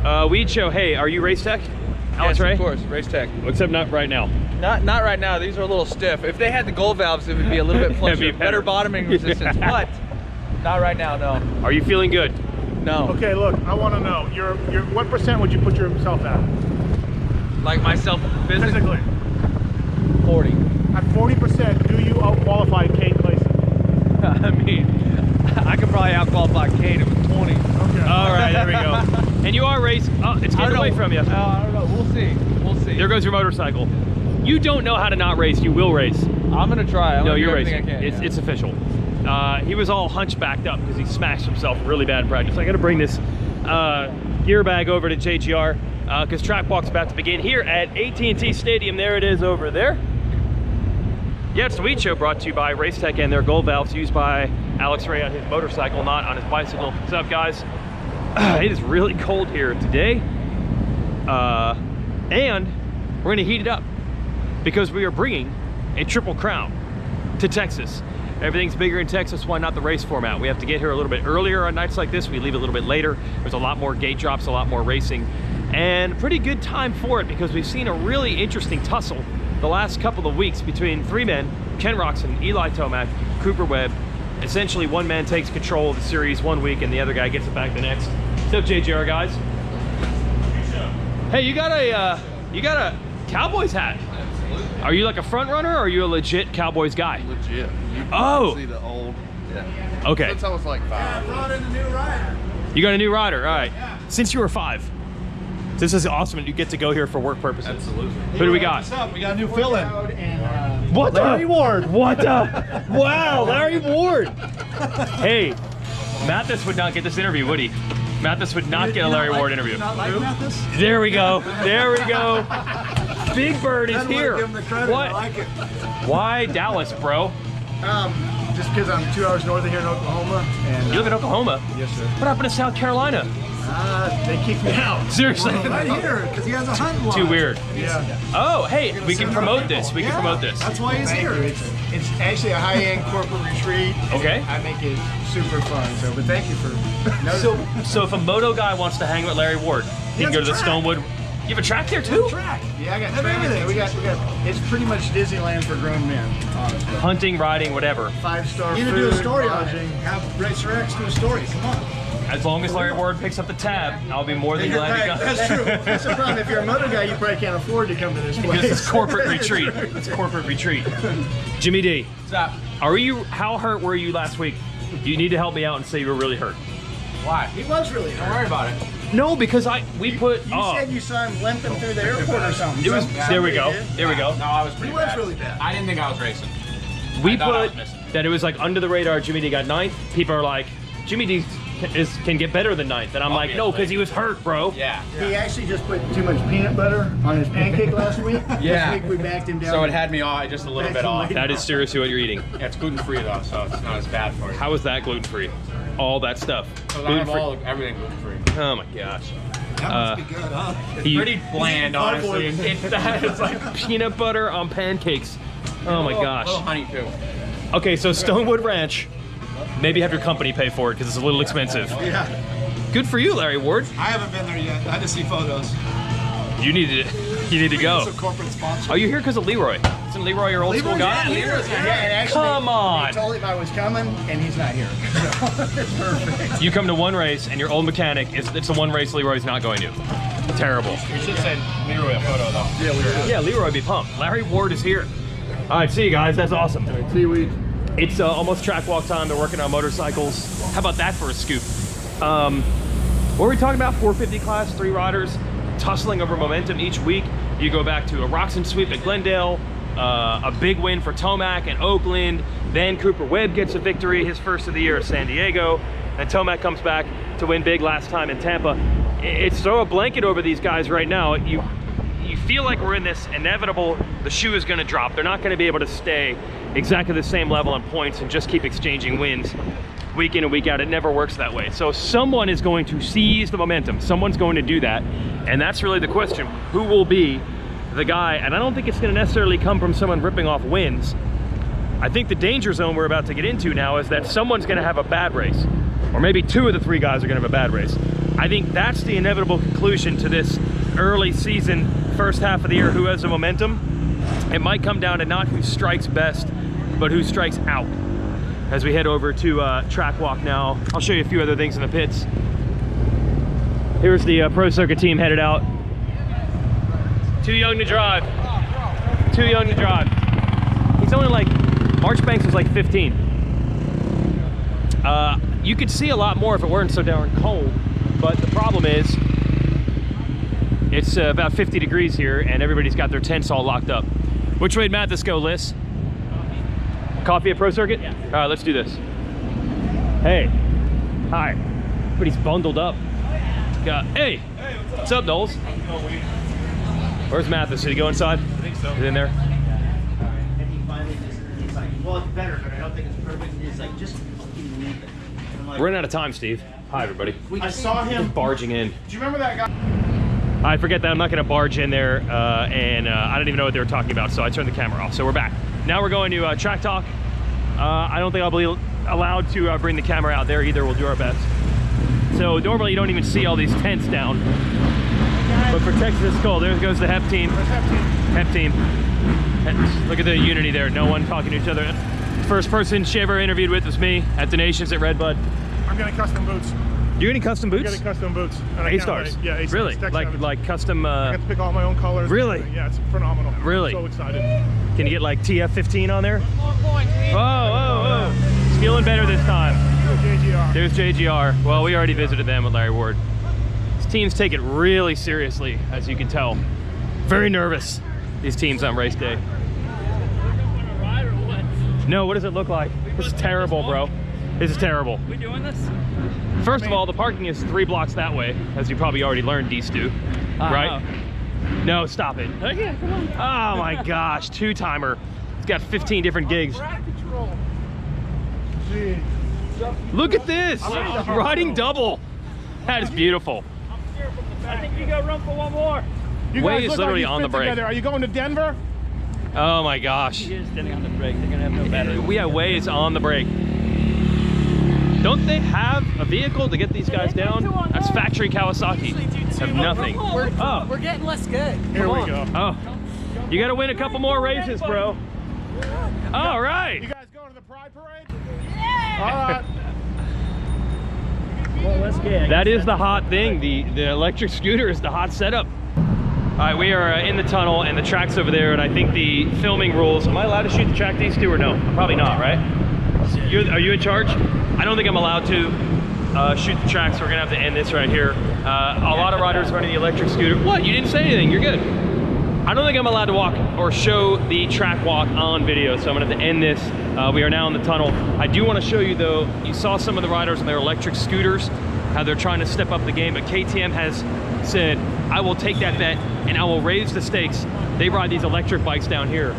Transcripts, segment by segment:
Weege Show. Hey, are you race tech? Alex, yes, Ray? Of course, race tech. Except not right now. Not right now. These are a little stiff. If they had the gold valves, it would be a little bit flusher, better bottoming resistance. But not right now. No. Are you feeling good? No. Okay, look, I want to know. What % would you put yourself at? Like myself physically? 40. At 40%, do you out-qualify Kate Clayson? I mean, I could probably out-qualify Kate at 20. Okay. All right, there we go. And you are racing. Oh, it's getting away from you. I don't know. We'll see. We'll see. There goes your motorcycle. You don't know how to not race. You will race. I'm gonna try. No, you're racing. I can, It's official. He was all hunchbacked up because he smashed himself really bad in practice. I got to bring this gear bag over to JGR because track walk's about to begin here at AT&T Stadium. There it is over there. Yeah, it's the Weege Show, brought to you by Racetech and their gold valves used by Alex Ray on his motorcycle, not on his bicycle. What's up, guys? It is really cold here today, and we're gonna heat it up because we are bringing a triple crown to Texas. Everything's bigger in Texas. Why not the race format? We have to get here a little bit earlier on nights like this. We leave a little bit later. There's a lot more gate drops, a lot more racing, and pretty good time for it because we've seen a really interesting tussle the last couple of weeks between three men, Ken Roxon, Eli Tomac, Cooper Webb. Essentially, one man takes control of the series one week and the other guy gets it back the next. What's up, JGR guys? Hey, you got a Cowboys hat. Absolutely. Are you like a front runner or are you a legit Cowboys guy? Legit. You Oh. see the old. Yeah. Okay. Since I was like 5. I brought in a new rider. You got a new rider, all right. Since you were 5. This is awesome and you get to go here for work purposes. Absolutely. Who do we got? What's up? We got a new fill-in. What Larry Ward. What the? Wow, Larry Ward. Hey, Mathis would not get this interview, would he? Mathis would not get a Larry Ward interview. Not like Mathis? There we go. There we go. Big Bird is here. Give him the credit. What? I like it. Why Dallas, bro? Just because I'm 2 hours north of here in Oklahoma. And, You live in Oklahoma? Yes, sir. What happened to South Carolina? They kicked me out. Seriously? Right here, because he has a hunting lodge. Too weird. Yeah. Oh, hey, we can promote this. We can promote this. That's why he's here. It's actually a high-end corporate retreat. Okay. I make it super fun. So, but thank you for noticing. So if a moto guy wants to hang with Larry Ward, he can has go to a the track. Stonewood. You have a track there too? Track. Yeah, I got everything. We got. It's pretty much Disneyland for grown men, honestly. Hunting, riding, whatever. 5-star. You need to do a story on it. Have Racer X do a story. Come on. As long as Larry Ward picks up the tab, I'll be more than glad to come. That's true. That's the problem. If you're a moto guy, you probably can't afford to come to this place. Because it's corporate retreat. It's corporate retreat. Jimmy D, What's up? how hurt were you last week? You need to help me out and say you were really hurt. Why? He was really hurt. Don't worry about it. No, because we put. You said you saw him limping through the airport or something. It was. There we go. Somebody did. There we go. No, I was pretty He was bad. really bad. I didn't think I was racing. We I thought I put was missing. that it was like under the radar. Jimmy D got 9th. People are like, Jimmy D can get better than 9th, and I'm like, no, because he was hurt, bro. Yeah. He actually just put too much peanut butter on his pancake last week. Yeah. This week we backed him down. So it had me off just a little bit off. That is seriously what you're eating. Yeah, it's gluten-free though, so it's not as bad for you. How is that gluten free? All that stuff. Because I have Gluten-free. everything gluten-free. Oh my gosh. That must be good, huh? It's pretty bland, honestly. It's like peanut butter on pancakes. Oh my gosh. A little honey too. Okay, so Stonewood Ranch. Maybe have your company pay for it because it's a little expensive. Yeah. Good for you, Larry Ward. I haven't been there yet. I just see photos. You need to go. It's a corporate sponsor. Are you here because of Leroy? Isn't Leroy your old school guy? Yeah, Leroy's not here. And actually, Come on. I told him I was coming, and he's not here. So it's perfect. You come to one race and your old mechanic it's the one race Leroy's not going to. Terrible. You should send Leroy a photo though. Yeah, Leroy would be pumped. Larry Ward is here. All right, see you guys. That's awesome. Seaweed. It's almost track walk time. They're working on motorcycles. How about that for a scoop? What were we talking about? 450 class, 3 riders, tussling over momentum each week. You go back to a Roxon sweep at Glendale, a big win for Tomac in Oakland. Then Cooper Webb gets a victory, his first of the year at San Diego. And Tomac comes back to win big last time in Tampa. It's throw a blanket over these guys right now. You feel like we're in this inevitable, the shoe is gonna drop. They're not gonna be able to stay exactly the same level in points and just keep exchanging wins week in and week out. It never works that way. So someone is going to seize the momentum. Someone's going to do that. And that's really the question. Who will be the guy? And I don't think it's gonna necessarily come from someone ripping off wins. I think the danger zone we're about to get into now is that someone's gonna have a bad race. Or maybe 2 of the 3 guys are gonna have a bad race. I think that's the inevitable conclusion to this early season, first half of the year, who has the momentum. It might come down to not who strikes best, but who strikes out. As we head over to track walk now, I'll show you a few other things in the pits. Here's the Pro Circuit team headed out. Too young to drive. Too young to drive. He's only like, Marchbanks was like 15. You could see a lot more if it weren't so darn cold, but the problem is, it's about 50 degrees here and everybody's got their tents all locked up. Which way did Mathis go, Liz? Coffee at Pro Circuit? Yeah. All right, let's do this. Hey. Hi. Everybody's bundled up. Hey. What's up, Knowles? Where's Mathis? Did he go inside? I think so. Is he in there? And he finally just, he's like, well, it's better, but I don't think it's perfect. He's like, just fucking leave it. And I'm like, We're running out of time, Steve. Hi, everybody. I saw him. Barging in. Do you remember that guy? I forget that I'm not going to barge in there, and I don't even know what they were talking about, so I turned the camera off. So we're back. Now we're going to track talk. I don't think I'll be allowed to bring the camera out there either. We'll do our best. So normally you don't even see all these tents down, but for Texas it's cold. There goes the HEP team. HEP team. And look at the unity there. No one talking to each other. First person she ever interviewed with was me at the Nations at Redbud. I'm getting custom boots. You're getting custom boots? I'm getting custom boots. And I can't A-stars? wait. Yeah, A-stars. Really? Tech Like custom... I get to pick all my own colors. Really? Yeah, it's phenomenal. Really? I'm so excited. Can you get like TF15 on there? Oh. It's feeling better this time. JGR. There's JGR. Well, we already visited them with Larry Ward. These teams take it really seriously, as you can tell. Very nervous, these teams on race day. No, what does it look like? This is terrible, bro. This is terrible. We doing this? First of all, the parking is 3 blocks that way, as you probably already learned, D-Stu, right? No, stop it. Okay, come on. Oh my gosh, two-timer. It's got 15 different gigs. Look at this, riding double. That is beautiful. I think you got room for one more. You Way guys is look literally like you on the fit brake. together. Are you going to Denver? Oh my gosh. He is standing on the brake. They're gonna have no battery. Yeah, Way is on the brake. Don't they have a vehicle to get these guys down? That's factory Kawasaki. Have nothing. We're getting less good. Here we go. Oh, you got to win a couple more races, bro. All right. You guys going to the Pride Parade? Yeah. All right. Well, let's get. That is the hot thing. The electric scooter is the hot setup. All right, we are in the tunnel and the track's over there, and I think the filming rules. Am I allowed to shoot the track these two or no? Probably not, right? Are you in charge? I don't think I'm allowed to shoot the track, so we're gonna have to end this right here. A lot of riders running the electric scooter. What? You didn't say anything. You're good. I don't think I'm allowed to walk or show the track walk on video, so I'm gonna have to end this. We are now in the tunnel. I do want to show you though, you saw some of the riders on their electric scooters, how they're trying to step up the game, but KTM has said, I will take that bet and I will raise the stakes. They ride these electric bikes down here.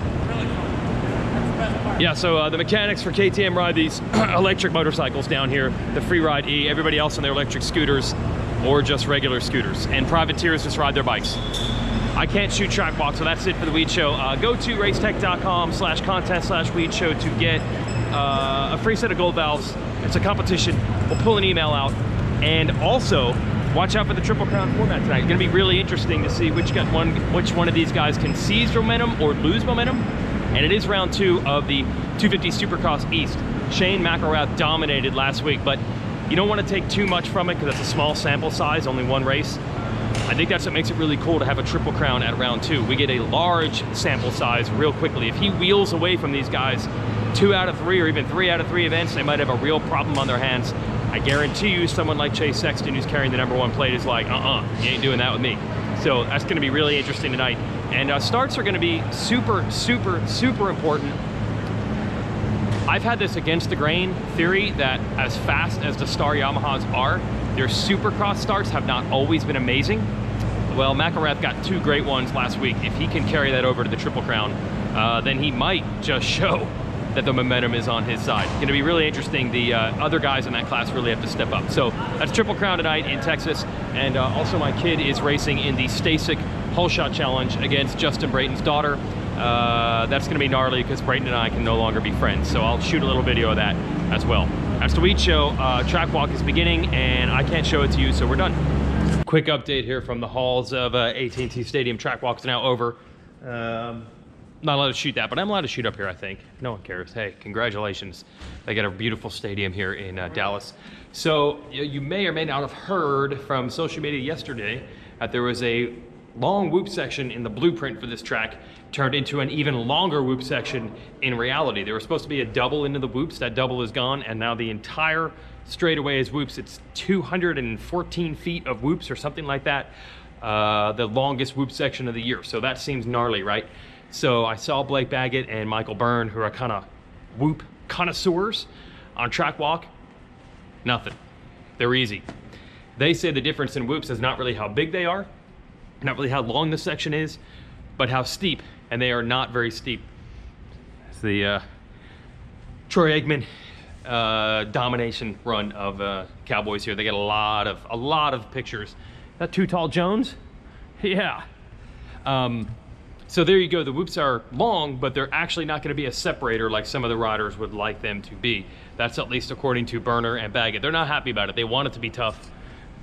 Yeah, so the mechanics for KTM ride these electric motorcycles down here, the Freeride E, everybody else on their electric scooters or just regular scooters, and privateers just ride their bikes. I can't shoot track walk, so that's it for the Weege Show. Go to racetech.com/content/Weege Show to get a free set of gold valves. It's a competition. We'll pull an email out. And also, watch out for the Triple Crown format tonight. It's gonna be really interesting to see which one of these guys can seize momentum or lose momentum. And it is round 2 of the 250 Supercross East. Shane McElrath dominated last week, but you don't want to take too much from it because it's a small sample size, only one race. I think that's what makes it really cool to have a Triple Crown at round 2. We get a large sample size real quickly. If he wheels away from these guys 2 out of 3 or even 3 out of 3 events, they might have a real problem on their hands. I guarantee you someone like Chase Sexton, who's carrying the #1 plate, is like, you ain't doing that with me. So that's gonna be really interesting tonight. And starts are gonna be super, super, super important. I've had this against the grain theory that as fast as the Star Yamahas are, their Supercross starts have not always been amazing. Well, McElrath got 2 great ones last week. If he can carry that over to the Triple Crown, then he might just show that the momentum is on his side. It's gonna be really interesting. The other guys in that class really have to step up. So that's Triple Crown tonight in Texas. And also my kid is racing in the Stasic Hole Shot Challenge against Justin Brayton's daughter. That's gonna be gnarly because Brayton and I can no longer be friends. So I'll shoot a little video of that as well. All That's the Weege show. Track walk is beginning, and I can't show it to you, so we're done. Quick update here from the halls of AT&T Stadium. Track walk's now over. Not allowed to shoot that, but I'm allowed to shoot up here, I think. No one cares. Hey, congratulations. They got a beautiful stadium here in Dallas. So you may or may not have heard from social media yesterday that there was a long whoop section in the blueprint for this track turned into an even longer whoop section in reality. There was supposed to be a double into the whoops. That double is gone, and now the entire straightaway is whoops. It's 214 feet of whoops or something like that. The longest whoop section of the year. So that seems gnarly, right? So I saw Blake Baggett and Michael Byrne, who are kind of whoop connoisseurs, on track walk. Nothing. They're easy. They say the difference in whoops is not really how big they are, not really how long the section is, but how steep, and they are not very steep. It's the Troy Aikman domination run of Cowboys here. They get a lot of pictures. That Too Tall Jones? Yeah. So there you go. The whoops are long, but they're actually not going to be a separator like some of the riders would like them to be. That's at least according to Burner and Baggett. They're not happy about it. They want it to be tough.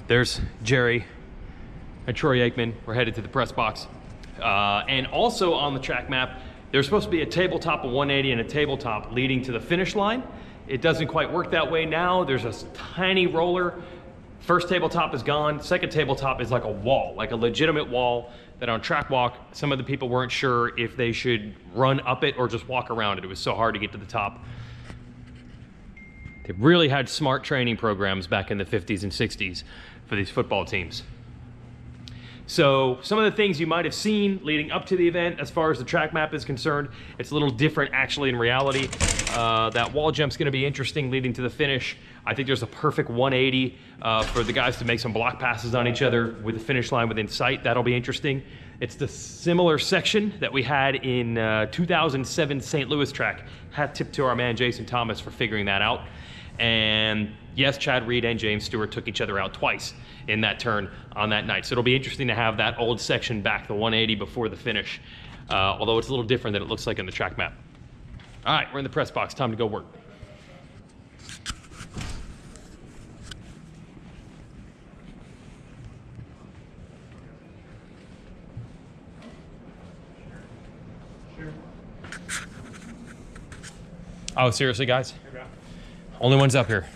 There's Jerry and Troy Aikman. We're headed to the press box. And also on the track map, there's supposed to be a tabletop of 180 and a tabletop leading to the finish line. It doesn't quite work that way now. There's a tiny roller. First tabletop is gone. Second tabletop is like a wall, like a legitimate wall that on track walk, some of the people weren't sure if they should run up it or just walk around it. It was so hard to get to the top. They really had smart training programs back in the 50s and 60s for these football teams. So some of the things you might have seen leading up to the event as far as the track map is concerned, it's a little different actually in reality. That wall jump's gonna be interesting leading to the finish. I think there's a perfect 180 for the guys to make some block passes on each other with the finish line within sight. That'll be interesting. It's the similar section that we had in 2007 St. Louis track. Hat tip to our man Jason Thomas for figuring that out. And yes, Chad Reed and James Stewart took each other out twice in that turn on that night. So it'll be interesting to have that old section back, the 180 before the finish, although it's a little different than it looks like in the track map. All right, we're in the press box. Time to go work. Oh, seriously, guys? Only one's up here.